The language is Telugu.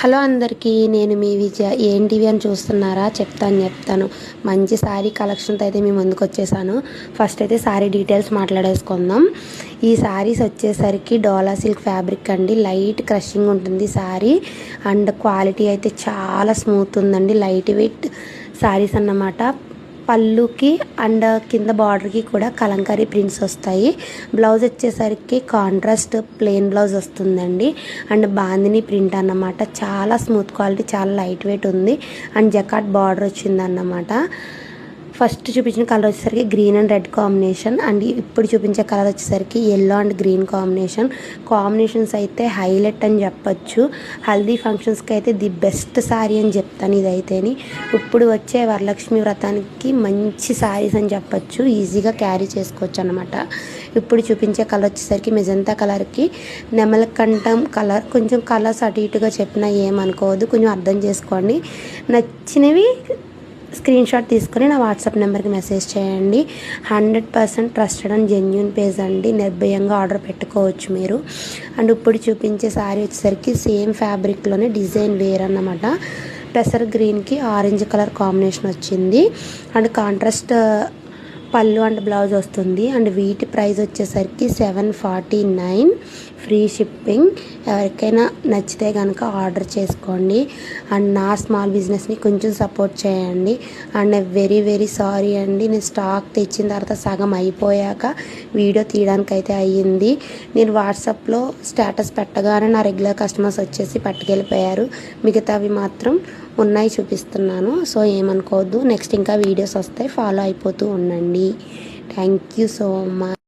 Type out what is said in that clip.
హలో అందరికీ, నేను మీ విజయ. ఏంటివి అని చూస్తున్నారా? చెప్తాను. మంచి శారీ కలెక్షన్తో అయితే మీ ముందుకు వచ్చేసాను. ఫస్ట్ అయితే శారీ డీటెయిల్స్ మాట్లాడేసుకుందాం. ఈ శారీస్ వచ్చేసరికి డోలా సిల్క్ ఫ్యాబ్రిక్ అండి. లైట్ క్రషింగ్ ఉంటుంది శారీ, అండ్ క్వాలిటీ అయితే చాలా స్మూత్ ఉందండి. లైట్ వెయిట్ శారీస్ అన్నమాట. పళ్ళుకి అండ్ కింద బార్డర్కి కూడా కలంకారీ ప్రింట్స్ వస్తాయి. బ్లౌజ్ వచ్చేసరికి కాంట్రాస్ట్ ప్లెయిన్ బ్లౌజ్ వస్తుందండి. అండ్ బాందిని ప్రింట్ అన్నమాట. చాలా స్మూత్ క్వాలిటీ, చాలా లైట్ వెయిట్ ఉంది. అండ్ జకాట్ బార్డర్ వచ్చిందన్నమాట. ఫస్ట్ చూపించిన కలర్ వచ్చేసరికి green and red combination, and ఇప్పుడు చూపించే కలర్ వచ్చేసరికి ఎల్లో అండ్ గ్రీన్ కాంబినేషన్స్ అయితే హైలైట్ అని చెప్పచ్చు. హల్దీ ఫంక్షన్స్కి అయితే ది బెస్ట్ శారీ అని చెప్తాను ఇదైతేని. ఇప్పుడు వచ్చే వరలక్ష్మి వ్రతానికి మంచి శారీస్ అని చెప్పచ్చు. ఈజీగా క్యారీ చేసుకోవచ్చు అనమాట. ఇప్పుడు చూపించే కలర్ వచ్చేసరికి మెజంతా కలర్కి నెమలకంఠం కలర్. కొంచెం కలర్స్ అటు ఇటుగా చెప్పినా ఏమనుకోవద్దు, కొంచెం అర్థం చేసుకోండి. నచ్చినవి స్క్రీన్ షాట్ తీసుకొని నా వాట్సాప్ నెంబర్కి మెసేజ్ చేయండి. 100% ట్రస్టెడ్ అండ్ జెన్యూన్ పేజ్ అండి. నిర్భయంగా ఆర్డర్ పెట్టుకోవచ్చు మీరు. అండ్ ఇప్పుడు చూపించే శారీ వచ్చేసరికి సేమ్ ఫ్యాబ్రిక్లోనే డిజైన్ వేర్ అన్నమాట. పెసర్ గ్రీన్కి ఆరెంజ్ కలర్ కాంబినేషన్ వచ్చింది. అండ్ కాంట్రాస్ట్ పళ్ళు అండ్ బ్లౌజ్ వస్తుంది. అండ్ వీటి ప్రైస్ వచ్చేసరికి 749, ఫ్రీ షిప్పింగ్. ఎవరికైనా నచ్చితే కనుక ఆర్డర్ చేసుకోండి. అండ్ నా స్మాల్ బిజినెస్ని కొంచెం సపోర్ట్ చేయండి. అండ్ వెరీ సారీ అండి, నేను స్టాక్ తెచ్చిన తర్వాత సగం అయిపోయాక వీడియో తీయడానికి అయితే అయ్యింది. నేను వాట్సాప్లో స్టేటస్ పెట్టగానే నా రెగ్యులర్ కస్టమర్స్ వచ్చేసి పట్టుకెళ్ళిపోయారు. మిగతావి మాత్రం ఉన్నాయి, చూపిస్తున్నాను. సో ఏమనుకోవద్దు. నెక్స్ట్ ఇంకా వీడియోస్ వస్తాయి, ఫాలో అయిపోతూ ఉండండి. Thank you so much.